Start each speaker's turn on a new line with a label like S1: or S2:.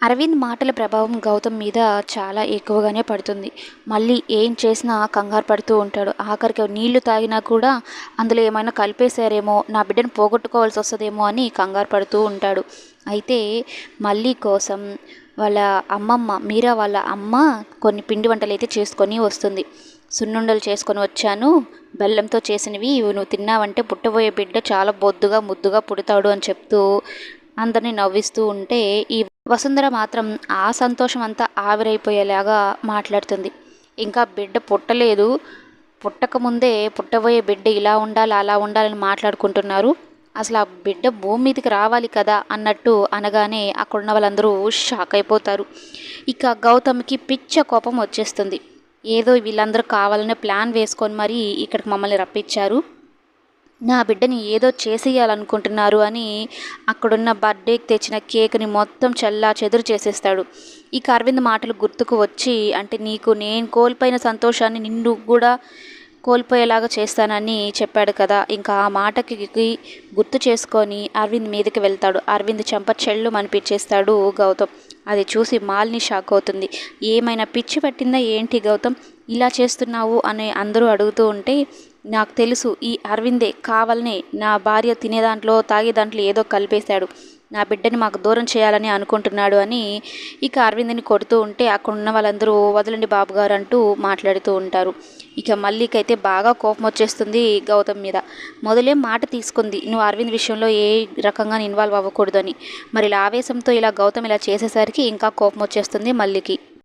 S1: అరవింద్ మాటల ప్రభావం గౌతమ్ మీద చాలా ఎక్కువగానే పడుతుంది. మళ్ళీ ఏం చేసినా కంగారు పడుతూ ఉంటాడు. ఆఖరికి నీళ్లు తాగినా కూడా అందులో ఏమైనా కలిపేశారేమో, నా బిడ్డను పోగొట్టుకోవాల్సి వస్తుందేమో అని కంగారు పడుతూ ఉంటాడు. అయితే మళ్ళీ కోసం వాళ్ళ అమ్మమ్మ మీరా వాళ్ళ అమ్మ కొన్ని పిండి వంటలు అయితే చేసుకొని వస్తుంది. సున్నుండలు చేసుకొని వచ్చాను, బెల్లంతో చేసినవి, ఇవి నువ్వు తిన్నావంటే పుట్టబోయే బిడ్డ చాలా బొద్దుగా ముద్దుగా పుడతాడు అని చెప్తూ అందరినీ నవ్విస్తూ ఉంటే, ఈ వసుంధర మాత్రం ఆ సంతోషం అంతా ఆవిరైపోయేలాగా మాట్లాడుతుంది. ఇంకా బిడ్డ పుట్టలేదు, పుట్టకముందే పుట్టబోయే బిడ్డ ఇలా ఉండాలి అలా ఉండాలని మాట్లాడుకుంటున్నారు, అసలు ఆ బిడ్డ భూమి మీదకి రావాలి కదా అన్నట్టు అనగానే అక్కడున్న వాళ్ళందరూ షాక్ అయిపోతారు. ఇక గౌతమ్కి పిచ్చ కోపం వచ్చేస్తుంది. ఏదో వీళ్ళందరూ కావాలనే ప్లాన్ వేసుకొని మరీ ఇక్కడికి మమ్మల్ని రప్పించారు, నా బిడ్డని ఏదో చేసేయాలనుకుంటున్నారు అని అక్కడున్న బర్త్డేకి తెచ్చిన కేక్ని మొత్తం చల్లా చెదురు చేసేస్తాడు. ఇక అరవింద్ మాటలు గుర్తుకు వచ్చి, అంటే నీకు నేను కోల్పోయిన సంతోషాన్ని నిన్ను కూడా కోల్పోయేలాగా చేస్తానని చెప్పాడు కదా, ఇంకా ఆ మాటకి గుర్తు చేసుకొని అరవింద్ మీదకి వెళ్తాడు. అరవింద్ చెంప చెళ్ళు మనిపించేస్తాడు గౌతమ్. అది చూసి మాలిని షాక్ అవుతుంది. ఏమైనా పిచ్చి పట్టిందా ఏంటి గౌతమ్, ఇలా చేస్తున్నావు అని అందరూ అడుగుతూ ఉంటే, నాకు తెలుసు ఈ అరవిందే కావాలనే నా భార్య తినే దాంట్లో తాగే దాంట్లో ఏదో కలిపేశాడు, నా బిడ్డని మాకు దూరం చేయాలని అనుకుంటున్నాడు అని ఇక అరవింద్ని కొడుతూ ఉంటే అక్కడ ఉన్న వాళ్ళందరూ వదలండి బాబు గారు అంటూ మాట్లాడుతూ ఉంటారు. ఇక మల్లికైతే బాగా కోపం వచ్చేస్తుంది గౌతమ్ మీద. మొదలే మాట తీసుకుంది నువ్వు అరవింద్ విషయంలో ఏ రకంగా ఇన్వాల్వ్ అవ్వకూడదని, మరి ఇలా ఆవేశంతో ఇలా గౌతమ్ ఇలా చేసేసరికి ఇంకా కోపం వచ్చేస్తుంది మల్లికి.